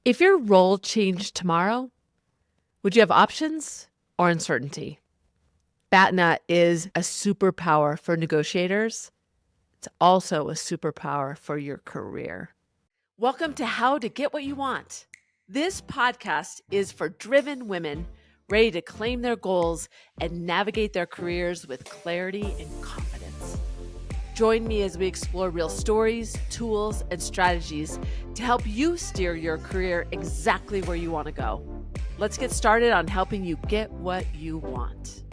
If your role changed tomorrow, would you have options or uncertainty? BATNA is a superpower for negotiators. It's also a superpower for your career. Welcome to How to Get What You Want. This podcast is for driven women ready to claim their goals and navigate their careers with clarity and confidence. Join me as we explore real stories, tools, and strategies to help you steer your career exactly where you want to go. Let's get started on helping you get what you want.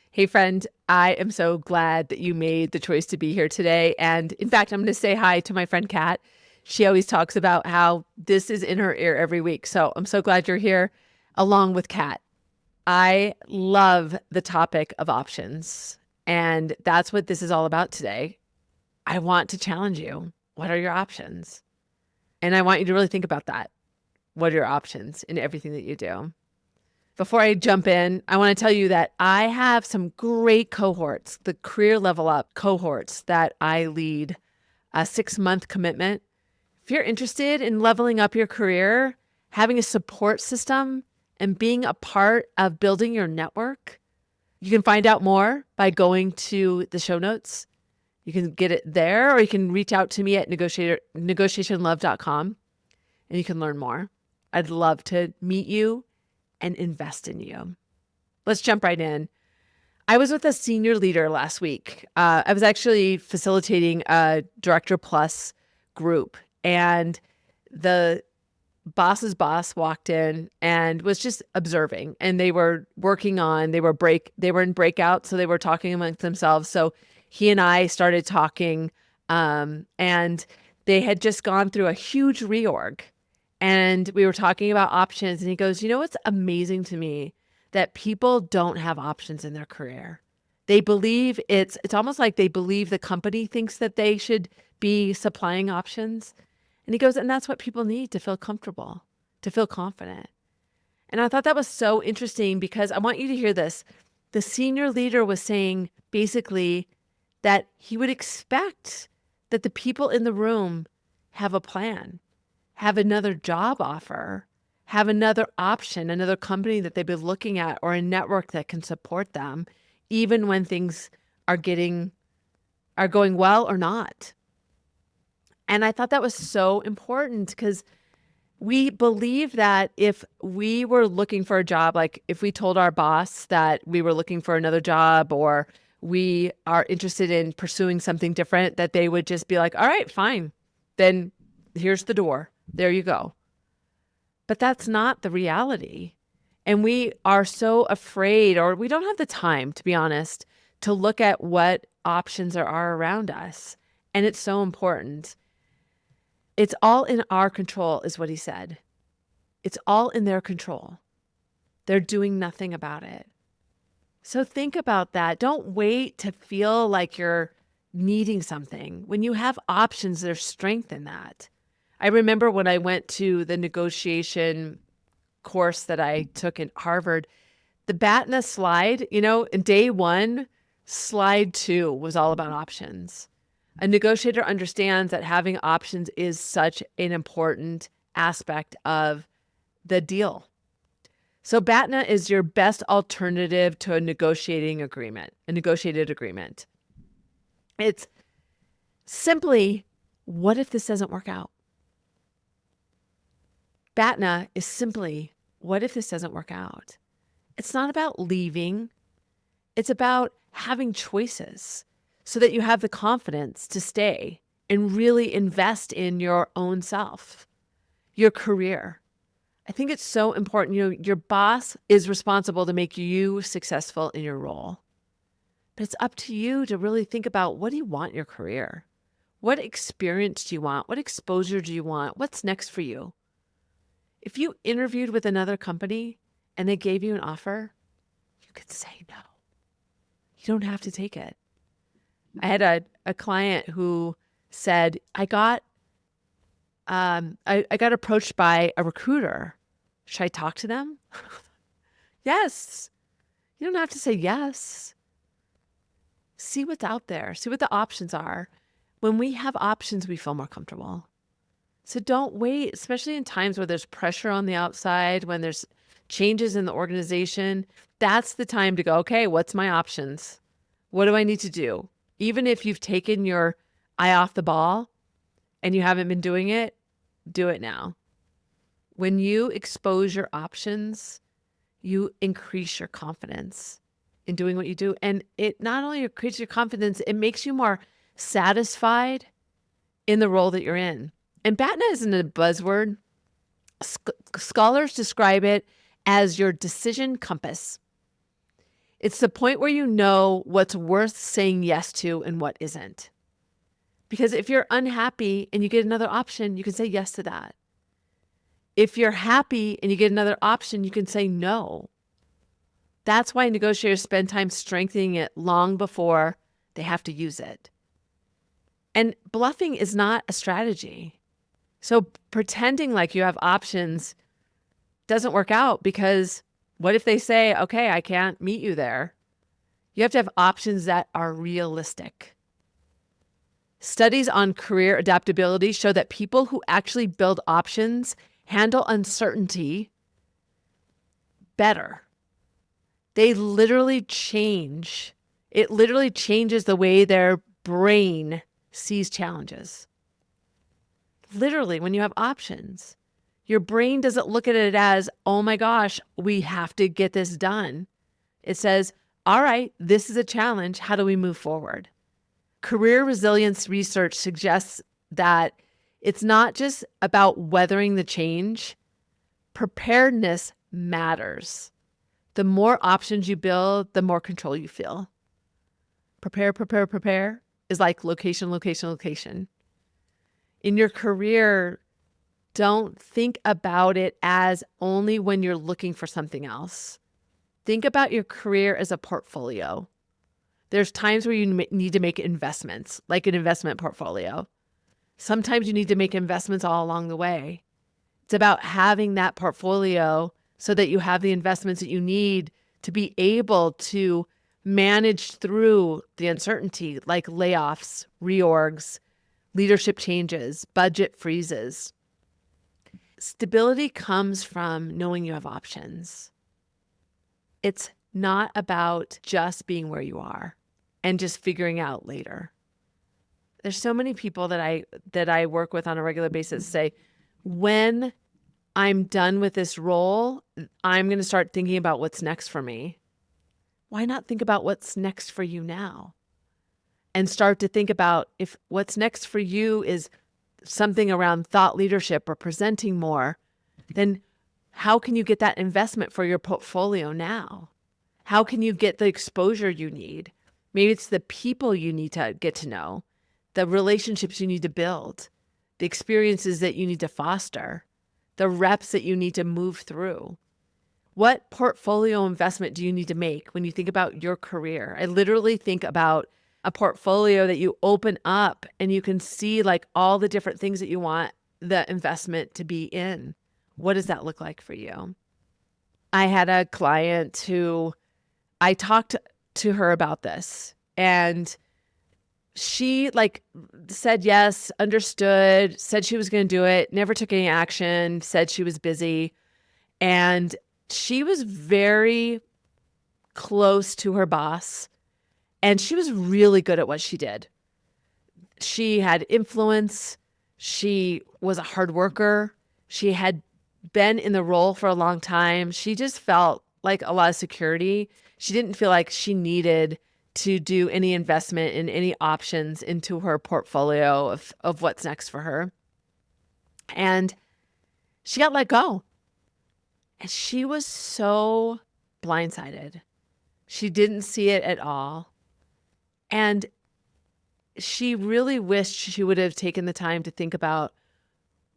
Hey, friend, I am so glad that you made the choice to be here today. And in fact, I'm going to say hi to my friend Kat. She always talks about how this is in her ear every week. So I'm so glad you're here along with Kat. I love the topic of options. And that's what this is all about today. I want to challenge you. What are your options? And I want you to really think about that. What are your options in everything that you do? Before I jump in, I want to tell you that I have some great cohorts, the Career Level Up cohorts that I lead, a 6-month commitment. If you're interested in leveling up your career, having a support system, and being a part of building your network, you can find out more by going to the show notes. You can get it there, or you can reach out to me at negotiationlove.com and you can learn more. I'd love to meet you and invest in you. Let's jump right in. I was with a senior leader last week. I was actually facilitating a Director Plus group, and the boss's boss walked in and was just observing, and they were working on, they were in breakout, so they were talking amongst themselves. So he and I started talking, and they had just gone through a huge reorg, and we were talking about options. And he goes, you know what's amazing to me? That people don't have options in their career. They believe it's almost like they believe the company thinks that they should be supplying options. And he goes, and that's what people need to feel comfortable, to feel confident. And I thought that was so interesting, because I want you to hear this. The senior leader was saying basically that he would expect that the people in the room have a plan, have another job offer, have another option, another company that they've been looking at, or a network that can support them, even when things are going well or not. And I thought that was so important, because we believe that if we were looking for a job, like if we told our boss that we were looking for another job, or we are interested in pursuing something different, that they would just be like, all right, fine, then here's the door. There you go. But that's not the reality. And we are so afraid, or we don't have the time, to be honest, to look at what options are around us. And it's so important. It's all in our control, is what he said. It's all in their control. They're doing nothing about it. So think about that. Don't wait to feel like you're needing something. When you have options, there's strength in that. I remember when I went to the negotiation course that I took at Harvard, the BATNA slide, in day 1, slide 2 was all about options. A negotiator understands that having options is such an important aspect of the deal. So BATNA is your best alternative to a negotiated agreement. It's simply, what if this doesn't work out? BATNA is simply, what if this doesn't work out? It's not about leaving. It's about having choices so that you have the confidence to stay and really invest in your own self, your career. I think it's so important. Your boss is responsible to make you successful in your role. But it's up to you to really think about, what do you want in your career? What experience do you want? What exposure do you want? What's next for you? If you interviewed with another company and they gave you an offer, you could say no. You don't have to take it. I had a client who said, I got approached by a recruiter. Should I talk to them? Yes. You don't have to say yes. See what's out there. See what the options are. When we have options, we feel more comfortable. So don't wait, especially in times where there's pressure on the outside, when there's changes in the organization. That's the time to go, okay, what's my options? What do I need to do? Even if you've taken your eye off the ball and you haven't been doing it, do it now. When you expose your options, you increase your confidence in doing what you do. And it not only increases your confidence, it makes you more satisfied in the role that you're in. And BATNA isn't a buzzword. Scholars describe it as your decision compass. It's the point where you know what's worth saying yes to and what isn't. Because if you're unhappy and you get another option, you can say yes to that. If you're happy and you get another option, you can say no. That's why negotiators spend time strengthening it long before they have to use it. And bluffing is not a strategy. So pretending like you have options doesn't work out, because what if they say, okay, I can't meet you there? You have to have options that are realistic. Studies on career adaptability show that people who actually build options handle uncertainty better. They literally change. It literally changes the way their brain sees challenges. Literally, when you have options, your brain doesn't look at it as, oh my gosh, we have to get this done. It says, all right, this is a challenge. How do we move forward? Career resilience research suggests that it's not just about weathering the change. Preparedness matters. The more options you build, the more control you feel. Prepare is like location, location, location. In your career, don't think about it as only when you're looking for something else. Think about your career as a portfolio. There's times where you need to make investments, like an investment portfolio. Sometimes you need to make investments all along the way. It's about having that portfolio so that you have the investments that you need to be able to manage through the uncertainty, like layoffs, reorgs, leadership changes, budget freezes. Stability comes from knowing you have options. It's not about just being where you are and just figuring out later. There's so many people that I work with on a regular basis say, when I'm done with this role, I'm going to start thinking about what's next for me. Why not think about what's next for you now? And start to think about, if what's next for you is something around thought leadership or presenting more, then how can you get that investment for your portfolio now? How can you get the exposure you need? Maybe it's the people you need to get to know, the relationships you need to build, the experiences that you need to foster, the reps that you need to move through. What portfolio investment do you need to make when you think about your career? I literally think about a portfolio that you open up and you can see like all the different things that you want the investment to be in. What does that look like for you? I had a client who I talked to her about this, and she said yes, understood, said she was going to do it, never took any action, said she was busy. And she was very close to her boss, and she was really good at what she did. She had influence. She was a hard worker. She had been in the role for a long time. She just felt like a lot of security. She didn't feel like she needed to do any investment in any options into her portfolio of what's next for her. And she got let go. And she was so blindsided. She didn't see it at all. And she really wished she would have taken the time to think about,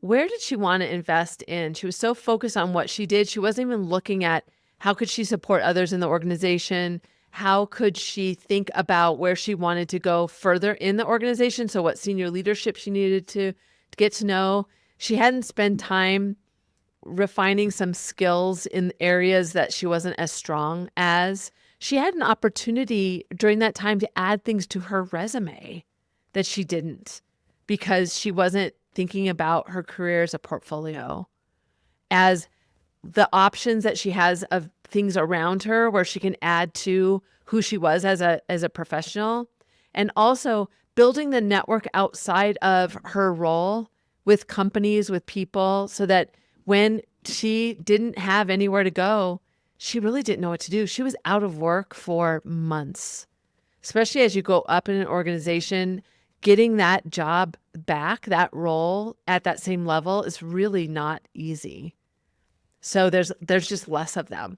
where did she want to invest in? She was so focused on what she did. She wasn't even looking at how could she support others in the organization? How could she think about where she wanted to go further in the organization? So what senior leadership she needed to get to know. She hadn't spent time refining some skills in areas that she wasn't as strong as. She had an opportunity during that time to add things to her resume that she didn't, because she wasn't thinking about her career as a portfolio, as the options that she has of things around her where she can add to who she was as a professional, and also building the network outside of her role with companies, with people, so that when she didn't have anywhere to go, she really didn't know what to do. She was out of work for months, especially as you go up in an organization. Getting that job back, that role at that same level is really not easy. So there's just less of them.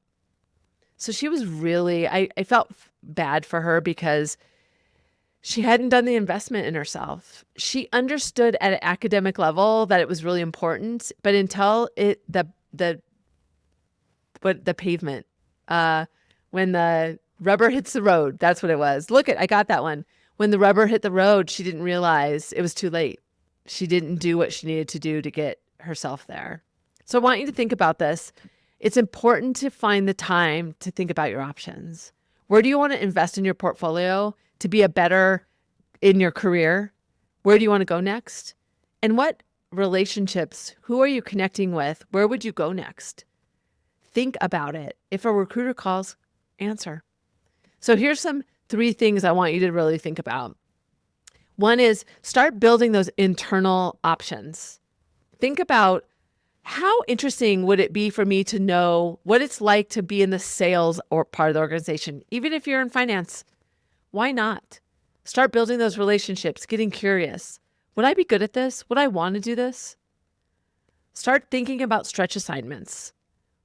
So she was really, I felt bad for her because she hadn't done the investment in herself. She understood at an academic level that it was really important, but until the pavement, when the rubber hits the road, that's what it was. I got that one. When the rubber hit the road, she didn't realize it was too late. She didn't do what she needed to do to get herself there. So I want you to think about this. It's important to find the time to think about your options. Where do you want to invest in your portfolio to be a better in your career? Where do you want to go next? And what relationships, who are you connecting with? Where would you go next? Think about it. If a recruiter calls, answer. So here's some 3 things I want you to really think about. One is start building those internal options. Think about, how interesting would it be for me to know what it's like to be in the sales or part of the organization, even if you're in finance? Why not? Start building those relationships, getting curious. Would I be good at this? Would I want to do this? Start thinking about stretch assignments.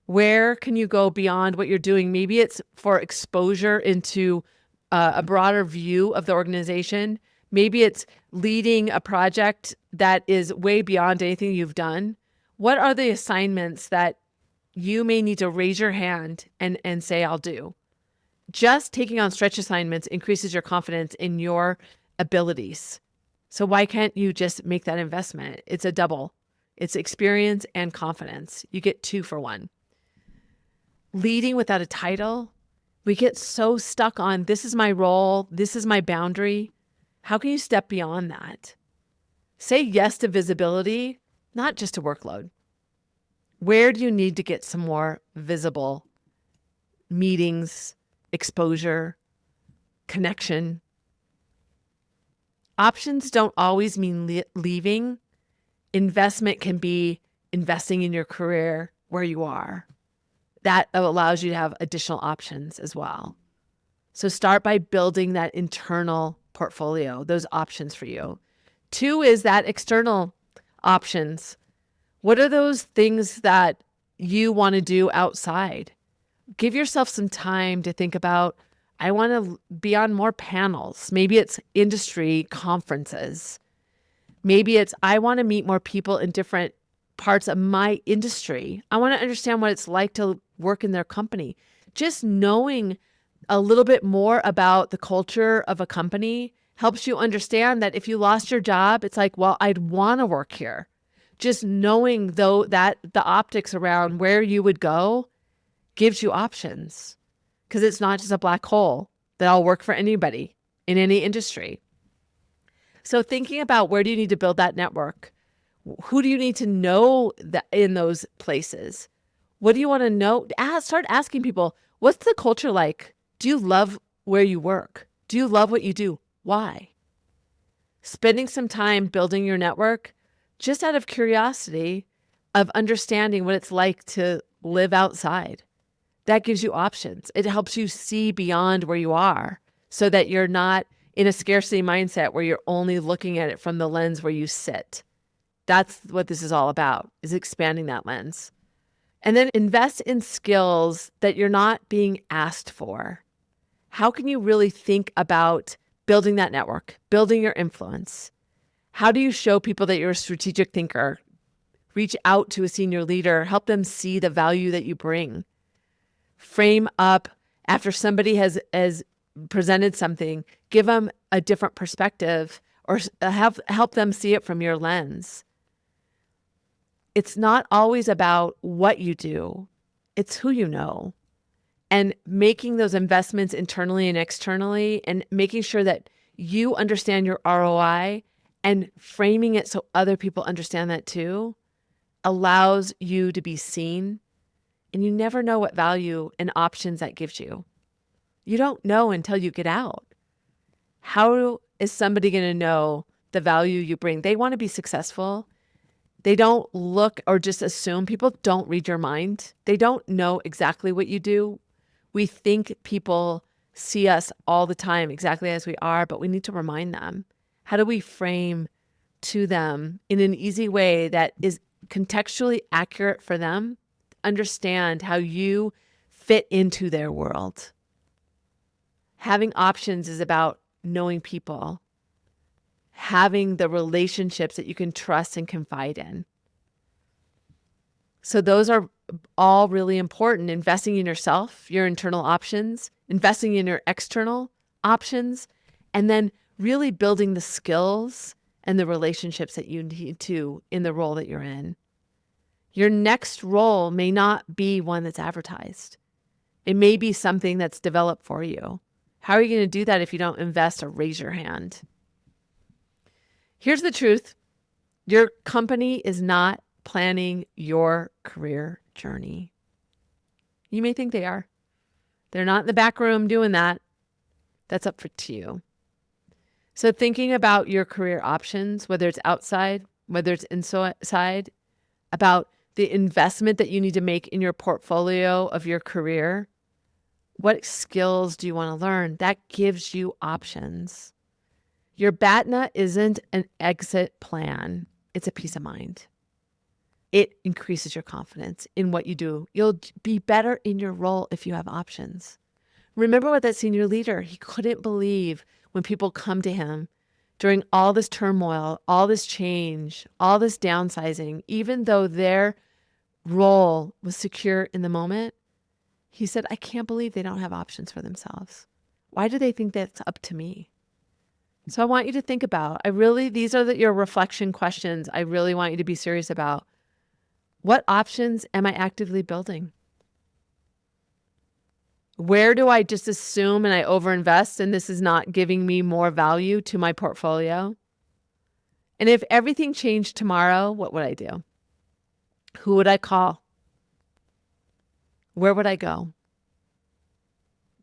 Where can you go beyond what you're doing? Maybe it's for exposure into a broader view of the organization. Maybe it's leading a project that is way beyond anything you've done. What are the assignments that you may need to raise your hand and say, I'll do? Just taking on stretch assignments increases your confidence in your abilities. So why can't you just make that investment? It's a double. It's experience and confidence. You get 2 for 1. Leading without a title, we get so stuck on, this is my role, this is my boundary. How can you step beyond that? Say yes to visibility, not just to workload. Where do you need to get some more visible meetings, exposure, connection? Options don't always mean leaving. Investment can be investing in your career where you are. That allows you to have additional options as well. So start by building that internal portfolio, those options for you. 2 is that external options. What are those things that you want to do outside? Give yourself some time to think about, I want to be on more panels. Maybe it's industry conferences. Maybe it's, I want to meet more people in different parts of my industry. I want to understand what it's like to work in their company. Just knowing a little bit more about the culture of a company helps you understand that if you lost your job, it's like, well, I'd want to work here. Just knowing though that the optics around where you would go gives you options, because it's not just a black hole that'll work for anybody in any industry. So thinking about, where do you need to build that network? Who do you need to know that in those places? What do you want to know? Start asking people, what's the culture like? Do you love where you work? Do you love what you do? Why? Spending some time building your network just out of curiosity of understanding what it's like to live outside. That gives you options. It helps you see beyond where you are so that you're not in a scarcity mindset where you're only looking at it from the lens where you sit. That's what this is all about, is expanding that lens. And then invest in skills that you're not being asked for. How can you really think about building that network, building your influence? How do you show people that you're a strategic thinker? Reach out to a senior leader, help them see the value that you bring. Frame up after somebody has presented something, give them a different perspective, or help them see it from your lens. It's not always about what you do. It's who you know. And making those investments internally and externally, and making sure that you understand your ROI And framing it so other people understand that too allows you to be seen. And you never know what value and options that gives you. You don't know until you get out. How is somebody going to know the value you bring? They want to be successful. They don't look or just assume. People don't read your mind. They don't know exactly what you do. We think people see us all the time exactly as we are, but we need to remind them. How do we frame to them in an easy way that is contextually accurate for them? Understand how you fit into their world. Having options is about knowing people, having the relationships that you can trust and confide in. So those are all really important. Investing in yourself, your internal options, investing in your external options, and then really building the skills and the relationships that you need to in the role that you're in. Your next role may not be one that's advertised. It may be something that's developed for you. How are you going to do that if you don't invest or raise your hand? Here's the truth. Your company is not planning your career journey. You may think they are. They're not in the back room doing that. That's up to you. So thinking about your career options, whether it's outside, whether it's inside, about the investment that you need to make in your portfolio of your career, what skills do you want to learn? That gives you options. Your BATNA isn't an exit plan. It's a peace of mind. It increases your confidence in what you do. You'll be better in your role if you have options. Remember what that senior leader, he couldn't believe when people come to him during all this turmoil, all this change, all this downsizing, even though their role was secure in the moment. He said, I can't believe they don't have options for themselves. Why do they think that's up to me? So I want you to think about, these are your reflection questions. I really want you to be serious about what options am I actively building? Where do I just assume and I overinvest and this is not giving me more value to my portfolio? And if everything changed tomorrow, what would I do? Who would I call? Where would I go?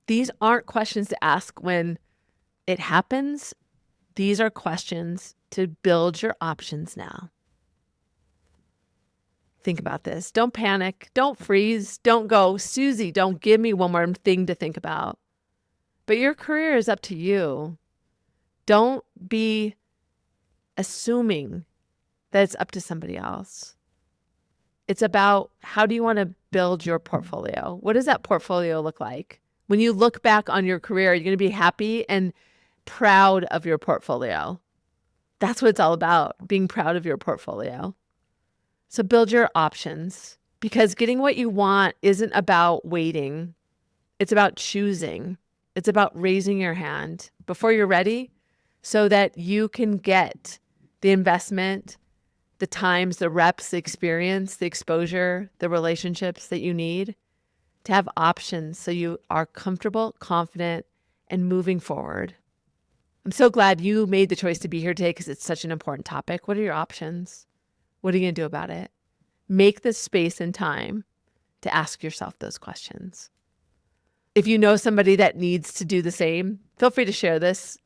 These aren't questions to ask when it happens. These are questions to build your options now. Think about this. Don't panic. Don't freeze. Don't go, Susie, don't give me one more thing to think about. But your career is up to you. Don't be assuming that it's up to somebody else. It's about how do you want to build your portfolio? What does that portfolio look like? When you look back on your career, you're going to be happy and proud of your portfolio. That's what it's all about, being proud of your portfolio. So build your options, because getting what you want isn't about waiting. It's about choosing. It's about raising your hand before you're ready so that you can get the investment, the times, the reps, the experience, the exposure, the relationships that you need to have options so you are comfortable, confident, and moving forward. I'm so glad you made the choice to be here today because it's such an important topic. What are your options? What are you going to do about it? Make the space and time to ask yourself those questions. If you know somebody that needs to do the same, feel free to share this.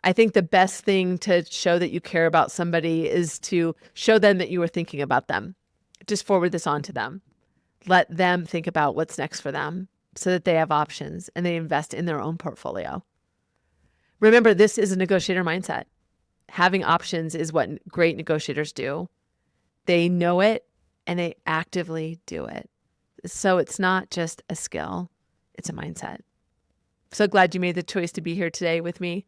I think the best thing to show that you care about somebody is to show them that you were thinking about them. Just forward this on to them. Let them think about what's next for them so that they have options and they invest in their own portfolio. Remember, this is a negotiator mindset. Having options is what great negotiators do. They know it and they actively do it. So it's not just a skill, it's a mindset. So glad you made the choice to be here today with me.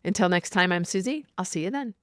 Until next time, I'm Susie. I'll see you then.